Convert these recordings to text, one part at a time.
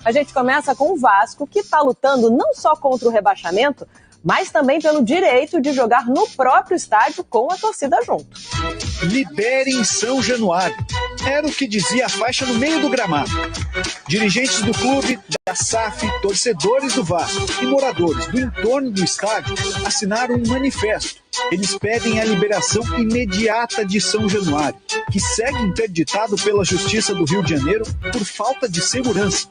A gente começa com o Vasco, que está lutando não só contra o rebaixamento, mas também pelo direito de jogar no próprio estádio com a torcida junto. Liberem São Januário. Era o que dizia a faixa no meio do gramado. Dirigentes do clube, da SAF, torcedores do Vasco e moradores do entorno do estádio assinaram um manifesto. Eles pedem a liberação imediata de São Januário, que segue interditado pela Justiça do Rio de Janeiro por falta de segurança.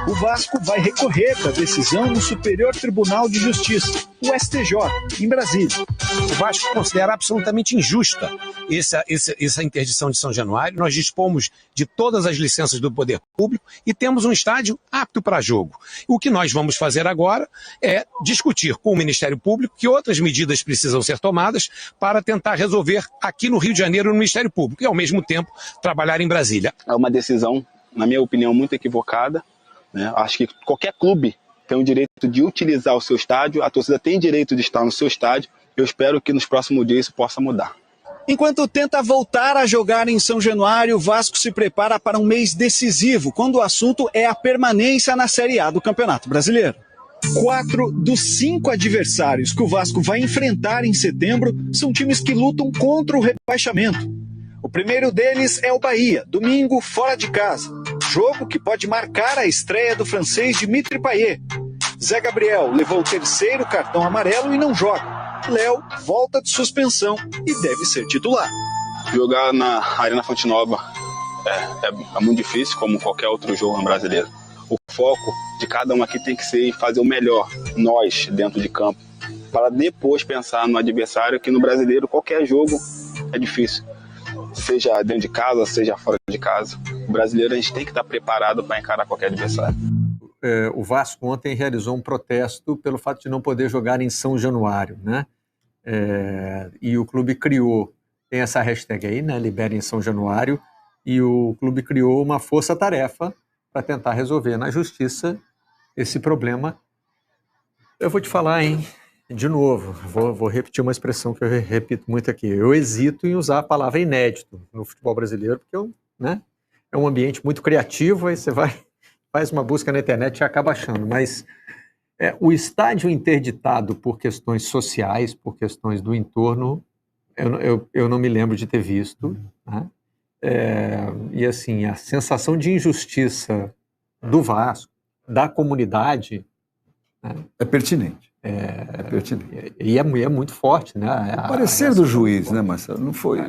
O Vasco vai recorrer da decisão no Superior Tribunal de Justiça, o STJ, em Brasília. O Vasco considera absolutamente injusta essa interdição de São Januário. Nós dispomos de todas as licenças do poder público e temos um estádio apto para jogo. O que nós vamos fazer agora é discutir com o Ministério Público que outras medidas precisam ser tomadas para tentar resolver aqui no Rio de Janeiro no Ministério Público e, ao mesmo tempo, trabalhar em Brasília. É uma decisão, na minha opinião, muito equivocada, né? Acho que qualquer clube tem o direito de utilizar o seu estádio, a torcida tem direito de estar no seu estádio. Eu espero que nos próximos dias isso possa mudar. Enquanto tenta voltar a jogar em São Januário, o Vasco se prepara para um mês decisivo, quando o assunto é a permanência na Série A do Campeonato Brasileiro. 4 dos 5 adversários que o Vasco vai enfrentar em setembro são times que lutam contra o rebaixamento. O primeiro deles é o Bahia, domingo fora de casa. Jogo que pode marcar a estreia do francês Dimitri Payet. Zé Gabriel levou o terceiro cartão amarelo e não joga. Léo volta de suspensão e deve ser titular. Jogar na Arena Fonte Nova é muito difícil, como qualquer outro jogo no brasileiro. O foco de cada um aqui tem que ser fazer o melhor, nós, dentro de campo, para depois pensar no adversário, que no brasileiro qualquer jogo é difícil. Seja dentro de casa, seja fora de casa. O brasileiro a gente tem que estar preparado para encarar qualquer adversário. O Vasco ontem realizou um protesto pelo fato de não poder jogar em São Januário, né? E o clube tem essa hashtag aí, né? Liberem São Januário, e o clube criou uma força-tarefa para tentar resolver na justiça esse problema. Eu vou te falar, hein? De novo, vou repetir uma expressão que eu repito muito aqui. Eu hesito em usar a palavra inédito no futebol brasileiro, porque né, é um ambiente muito criativo, aí você faz uma busca na internet e acaba achando. Mas o estádio interditado por questões sociais, por questões do entorno, eu não me lembro de ter visto, né? E assim, a sensação de injustiça do Vasco, da comunidade, né, é pertinente. É pertinente. E é muito forte, né? O parecer do juiz, né, Marcelo? Não foi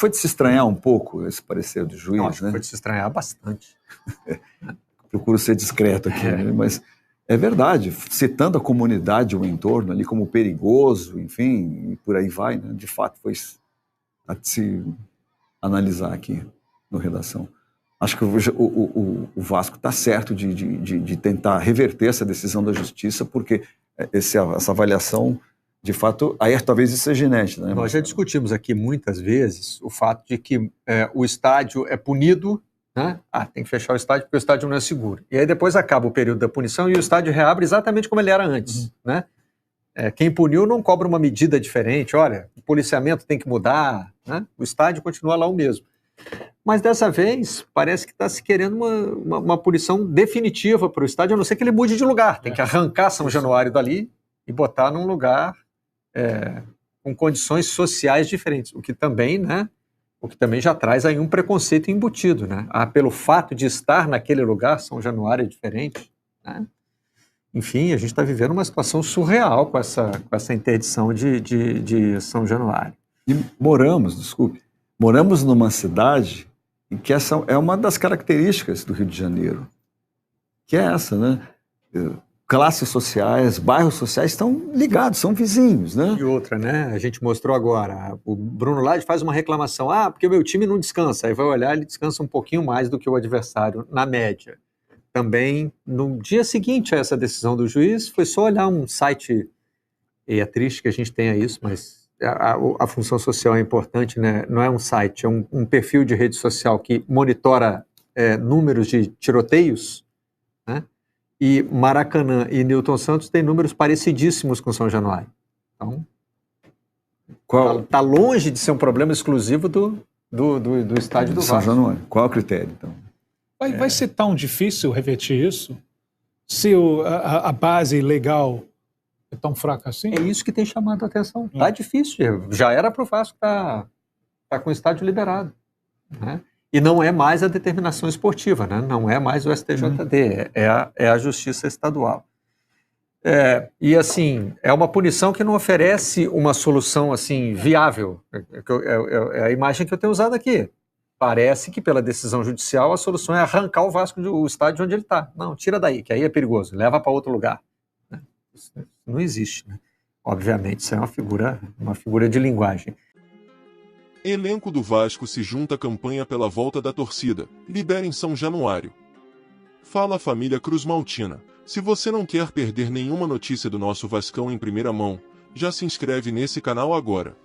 de se estranhar um pouco esse parecer do juiz, não, acho né? Foi de se estranhar bastante. Procuro ser discreto aqui, né? Mas é verdade, citando a comunidade, o entorno ali como perigoso, enfim, e por aí vai, né? De fato foi a se analisar aqui no Redação. Acho que o Vasco está certo de tentar reverter essa decisão da justiça, porque essa avaliação, de fato, aí talvez isso seja genética, né? Nós já discutimos aqui muitas vezes o fato de que o estádio é punido, né? Tem que fechar o estádio porque o estádio não é seguro. E aí depois acaba o período da punição e o estádio reabre exatamente como ele era antes, né? Quem puniu não cobra uma medida diferente, olha, o policiamento tem que mudar, né? O estádio continua lá o mesmo. Mas dessa vez parece que está se querendo uma punição definitiva para o estádio, a não ser que ele mude de lugar. Tem que arrancar São Januário dali e botar num lugar com condições sociais diferentes, o que também já traz aí um preconceito embutido, né? Pelo fato de estar naquele lugar, São Januário é diferente, né? Enfim, a gente está vivendo uma situação surreal com essa interdição de São Januário. E moramos numa cidade em que essa é uma das características do Rio de Janeiro, que é essa, né? Classes sociais, bairros sociais estão ligados, são vizinhos, né? E outra, né? A gente mostrou agora, o Bruno Lage faz uma reclamação, porque o meu time não descansa, aí vai olhar, ele descansa um pouquinho mais do que o adversário, na média. Também, no dia seguinte a essa decisão do juiz, foi só olhar um site, e é triste que a gente tenha isso, mas a função social é importante, né? Não é um site, é um perfil de rede social que monitora números de tiroteios, né? E Maracanã e Newton Santos têm números parecidíssimos com São Januário. Então, está longe de ser um problema exclusivo do estádio do São Vasco. Januário. Qual é o critério, então? Vai ser tão difícil revertir isso? Se a base legal é tão fraca assim? É isso que tem chamado a atenção. Tá difícil. Já era para o Vasco estar com o estádio liberado, né? E não é mais a determinação esportiva, né? Não é mais o STJD, é a Justiça Estadual. E assim, é uma punição que não oferece uma solução assim viável. É a imagem que eu tenho usado aqui. Parece que pela decisão judicial a solução é arrancar o Vasco do estádio onde ele está. Não, tira daí, que aí é perigoso, leva para outro lugar. Isso não existe, né? Obviamente, isso é uma figura de linguagem. Elenco do Vasco se junta à campanha pela volta da torcida. Liberem São Januário. Fala família Cruz Maltina. Se você não quer perder nenhuma notícia do nosso Vascão em primeira mão, já se inscreve nesse canal agora.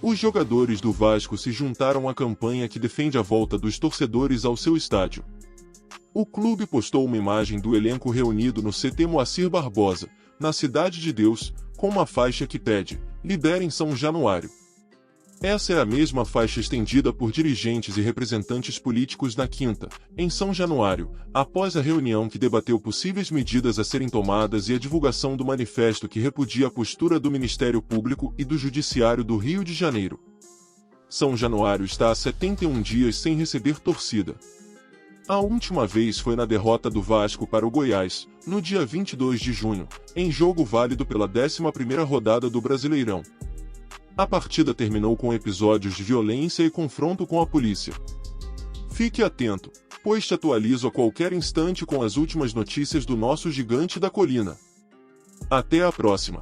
Os jogadores do Vasco se juntaram à campanha que defende a volta dos torcedores ao seu estádio. O clube postou uma imagem do elenco reunido no CT Moacir Barbosa, na Cidade de Deus, com uma faixa que pede: Liberem São Januário. Essa é a mesma faixa estendida por dirigentes e representantes políticos na quinta, em São Januário, após a reunião que debateu possíveis medidas a serem tomadas e a divulgação do manifesto que repudia a postura do Ministério Público e do Judiciário do Rio de Janeiro. São Januário está há 71 dias sem receber torcida. A última vez foi na derrota do Vasco para o Goiás, no dia 22 de junho, em jogo válido pela 11ª rodada do Brasileirão. A partida terminou com episódios de violência e confronto com a polícia. Fique atento, pois te atualizo a qualquer instante com as últimas notícias do nosso gigante da colina. Até a próxima!